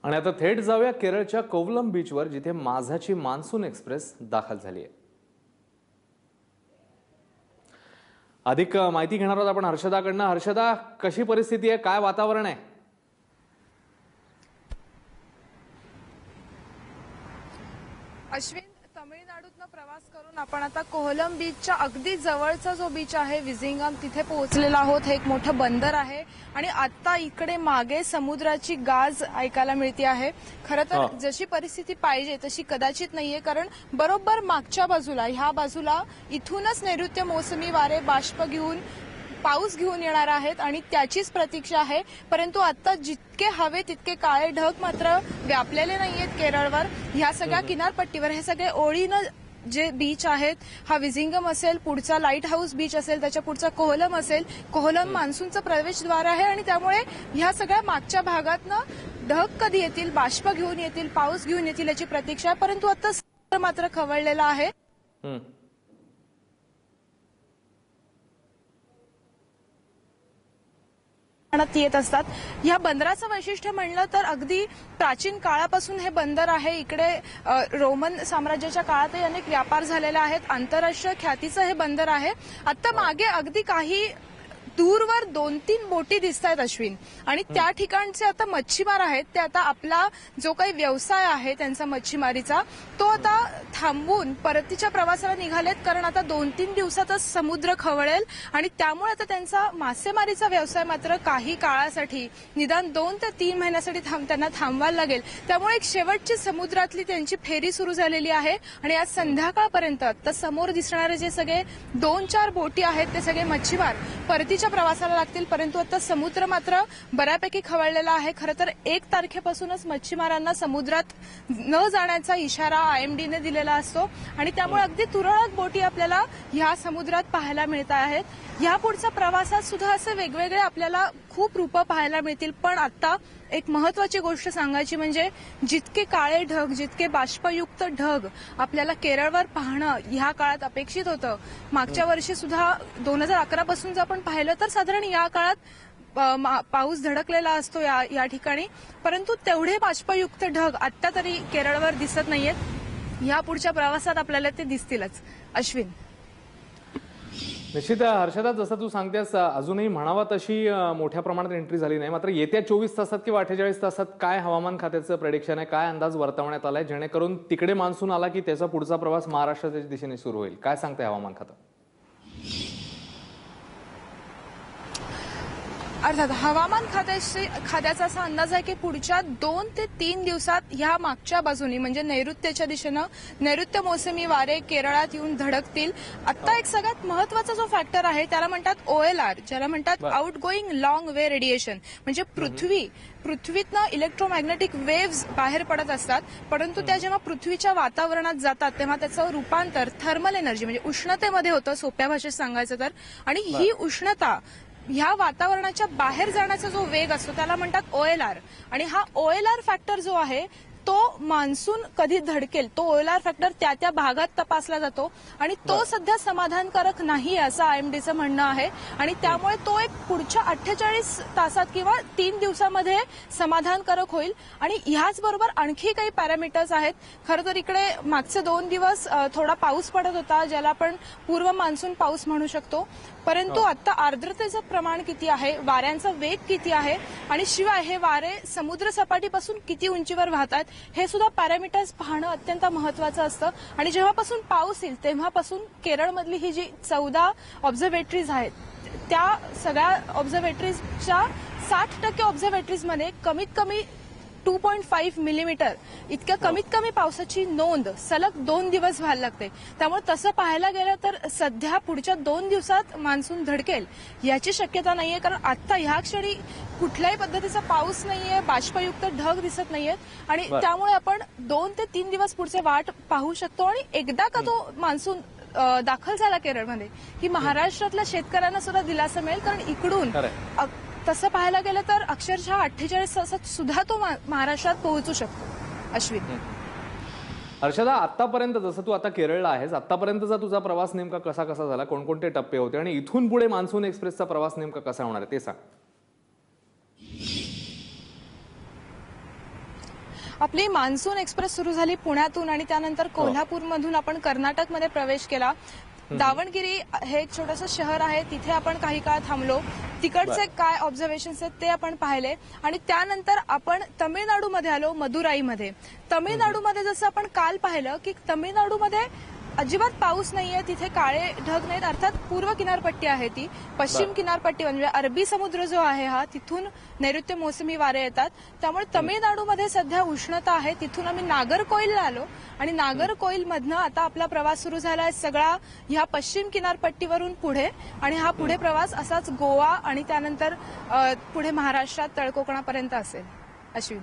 आणि आता थेट जाऊया केरळच्या कोवलम बीचवर, जिथे माझाची मान्सून एक्सप्रेस दाखल झाली आहे। अधिक माहिती घेणार आहोत आपण हर्षदाकडनं। हर्षदा, कशी परिस्थिती आहे, काय वातावरण आहे? अश्विन, तमिळनाडूतनं प्रवास करून आपण आता कोवलम बीचच्या अगदी जवळचा जो बीच आहे विझिंगम, तिथे पोहोचलेलो आहोत। हे एक मोठं बंदर आहे आणि आता इकडे मागे समुद्राची गाज ऐकायला मिळते आहे। खरं तर जशी परिस्थिती पाहिजे तशी कदाचित नाहीये, कारण बरोबर मागच्या बाजूला, ह्या बाजूला इथूनच नैऋत्य मोसमी वारे बाष्प घेऊन पाऊस घेऊन येणार आहेत आणि त्याचीच प्रतीक्षा आहे। परंतु आता जितके हवे तितके काळे ढग मात्र व्यापलेले नाहीयेत केरळवर। ह्या सगळ्या किनारपट्टीवर हे सगळे ओळीनं जे बीच आहेत, हा विझिंगम असेल, पुढचा लाईट हाऊस बीच असेल, त्याच्या पुढचा कोवलम असेल। कोवलम मान्सूनचं प्रवेशद्वार आहे आणि त्यामुळे ह्या सगळ्या मागच्या भागातनं ढग कधी येतील, बाष्प घेऊन येतील, पाऊस घेऊन येतील याची प्रतीक्षा आहे। परंतु आता मात्र खवळलेला आहे। येत असतात। या बंदराचं वैशिष्ट्य म्हणलं तर अगदी प्राचीन काळापासून हे बंदर आहे। इकडे रोमन साम्राज्याच्या काळातही अनेक व्यापार झालेले आहेत। आंतरराष्ट्रीय ख्यातीचं हे बंदर आहे। आता मागे अगदी काही दूरवर 2-3 बोटी दिसतायत अश्विन, आणि त्या ठिकाणचे आता मच्छीमार आहेत, ते आता आपला जो काही व्यवसाय आहे त्यांचा मच्छीमारीचा, तो आता थांबवून परतीच्या प्रवासाला निघालेत। कारण आता 2-3 दिवसातच समुद्र खवळेल आणि त्यामुळे आता त्यांचा मासेमारीचा व्यवसाय मात्र काही काळासाठी, निदान 2 ते 3 महिन्यासाठी त्यांना थांबवायला लागेल। त्यामुळे एक शेवटची समुद्रातली त्यांची फेरी सुरू झालेली आहे आणि आज संध्याकाळपर्यंत तर समोर दिसणारे जे सगळे 2-4 बोटी आहेत ते सगळे मच्छीमार परतीच्या प्रवासाला लागतील। परंतु आता समुद्र मात्र बऱ्यापैकी खवळलेला आहे। खरं तर 1 तारखेपासूनच मच्छीमारांना समुद्रात न जाण्याचा इशारा IMDने दिलेला असतो आणि त्यामुळे अगदी तुरळक बोटी आपल्याला ह्या समुद्रात पाहायला मिळत आहेत। ह्या पुढच्या प्रवासात सुद्धा असे वेगवेगळे आपल्याला खूप रूपं पाहायला मिळतील। पण आता एक महत्वाची गोष्ट सांगायची म्हणजे जितके काळे ढग, जितके बाष्पयुक्त ढग आपल्याला केरळवर पाहणं ह्या काळात अपेक्षित होतं। मागच्या वर्षी सुद्धा 2011 पासून जर आपण पाहिलं तर साधारण या काळात पाऊस धडकलेला असतो या ठिकाणी, परंतु तेवढे बाष्पयुक्त ढग आता तरी केरळवर दिसत नाहीयेत। या पुढच्या प्रवासात आपल्याला ते दिसतीलच अश्विन। निश्चित हर्षदा, जसं तू सांगतेस अजूनही म्हणावा तशी मोठ्या प्रमाणात एंट्री झाली नाही। मात्र येत्या 24 तासात किंवा 48 तासात काय हवामान खात्याचं प्रेडिक्शन आहे, काय अंदाज वर्तवण्यात आलाय, जेणेकरून तिकडे मान्सून आला की त्याचा पुढचा प्रवास महाराष्ट्राच्या दिशेने सुरू होईल? काय सांगते हवामान खातं? अर्थात हवामान खात्याचा असा अंदाज आहे की पुढच्या 2 ते 3 दिवसात ह्या मागच्या बाजूनी म्हणजे नैऋत्यच्या दिशेनं नैऋत्य मोसमी वारे केरळात येऊन धडकतील। आता एक सगळ्यात महत्वाचा जो फॅक्टर आहे त्याला म्हणतात OLR, ज्याला म्हणतात आउट गोईंग लॉंग वे रेडिएशन। म्हणजे पृथ्वीतनं इलेक्ट्रोमॅग्नेटिक वेव्स बाहेर पडत असतात, परंतु त्या जेव्हा पृथ्वीच्या वातावरणात जातात तेव्हा त्याचं रूपांतर थर्मल एनर्जी म्हणजे उष्णतेमध्ये होतं, सोप्या भाषेत सांगायचं तर। आणि ही उष्णता ह्या वातावरणाच्या बाहेर जाण्याचा जो वेग असतो त्याला म्हणतात OLR, आणि हा OLR फॅक्टर जो आहे तो मान्सून कधी धडकेल तो OLR फॅक्टर त्या भागात तपासला जातो आणि तो सध्या समाधानकारक नाही असं IMDचं म्हणणं आहे। आणि त्यामुळे तो एक पुढच्या 48 तासात किंवा 3 दिवसामध्ये समाधानकारक होईल। आणि ह्याचबरोबर आणखी काही पॅरामीटर्स आहेत। खरं तर इकडे मागचे 2 दिवस थोडा पाऊस पडत होता, ज्याला आपण पूर्व मान्सून पाऊस म्हणू शकतो, परंतु आता आर्द्रतेचं प्रमाण किती आहे, वाऱ्यांचा वेग किती आहे आणि शिवाय हे वारे समुद्र सपाटीपासून किती उंचीवर वाहतात हे सुद्धा पॅरामीटर्स पाहणं अत्यंत महत्वाचं असतं। आणि जेव्हापासून पाऊस येईल तेव्हापासून केरळमधली ही जी 14 ऑब्झर्वेटरीज आहेत त्या सगळ्या ऑब्झर्वेटरीजच्या 60% ऑब्झर्वेटरीजमध्ये कमीत कमी 2.5 मिलीमीटर इतक्या कमीत कमी पावसाची नोंद सलग 2 दिवस व्हायला लागते। त्यामुळे तसं पाहायला गेलं तर सध्या पुढच्या 2 दिवसात मान्सून धडकेल याची शक्यता नाहीये, कारण आता ह्या क्षणी कुठल्याही पद्धतीचा पाऊस नाहीये, बाष्पयुक्त ढग दिसत नाहीयेत आणि त्यामुळे आपण 2 ते 3 दिवस पुढचे वाट पाहू शकतो। आणि एकदा का तो मान्सून दाखल झाला केरळमध्ये की महाराष्ट्रातल्या शेतकऱ्यांना सुद्धा दिलासा मिळेल, कारण इकडून तसं पाहायला गेलं तर अक्षरशः 48 तासात सुद्धा तो महाराष्ट्रात पोहोचू शकतो अश्विन। हर्षदा, आतापर्यंत जसं तू आता केरळला आहेस, आतापर्यंतचा तुझा प्रवास नेमका कसा झाला, कोणकोणते टप्पे होते आणि इथून पुढे मान्सून एक्सप्रेसचा प्रवास नेमका कसा होणार आहे ते सांग। आपली मान्सून एक्सप्रेस सुरू झाली पुण्यातून आणि त्यानंतर कोल्हापूरमधून आपण कर्नाटकमध्ये प्रवेश केला. दावणगिरी हे एक छोटंसं शहर आहे, तिथे आपण काही काळ थांबलो. तिकडचे काय ऑब्झर्वेशन्स आहेत ते आपण पाहिले आणि त्यानंतर आपण तामिळनाडूमध्ये आलो, मदुराईमध्ये. तामिळनाडूमध्ये जसं आपण काल पाहिलं की तामिळनाडूमध्ये अजिबात पाऊस नाहीये, तिथे काळे ढग नाहीत. अर्थात पूर्व किनारपट्टी आहे ती. पश्चिम किनारपट्टी म्हणजे अरबी समुद्र जो आहे हा, तिथून नैऋत्य मोसमी वारे येतात. त्यामुळे तामिळनाडूमध्ये सध्या उष्णता आहे. तिथून आम्ही नागरकोइलला आलो आणि नागरकोइलमधनं आता आपला प्रवास सुरू झाला आहे सगळा ह्या पश्चिम किनारपट्टीवरून पुढे. आणि हा पुढे प्रवास असाच गोवा आणि त्यानंतर पुढे महाराष्ट्रात तळकोकणापर्यंत असेल. अश्विन.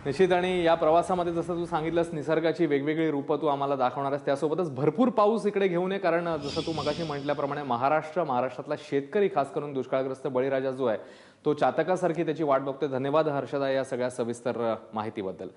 निश्चित. आणि या प्रवासामध्ये जसं तू सांगितलंस निसर्गाची वेगवेगळी रूपं तू आम्हाला दाखवणार आहेस, त्यासोबतच भरपूर पाऊस इकडे घेऊन ये. कारण जसं तू मगाशी म्हटल्याप्रमाणे महाराष्ट्रातला शेतकरी खास करून दुष्काळग्रस्त बळीराजा जो आहे तो चातकासारखी त्याची वाट बघतोय. धन्यवाद हर्षदा या सगळ्या सविस्तर माहितीबद्दल.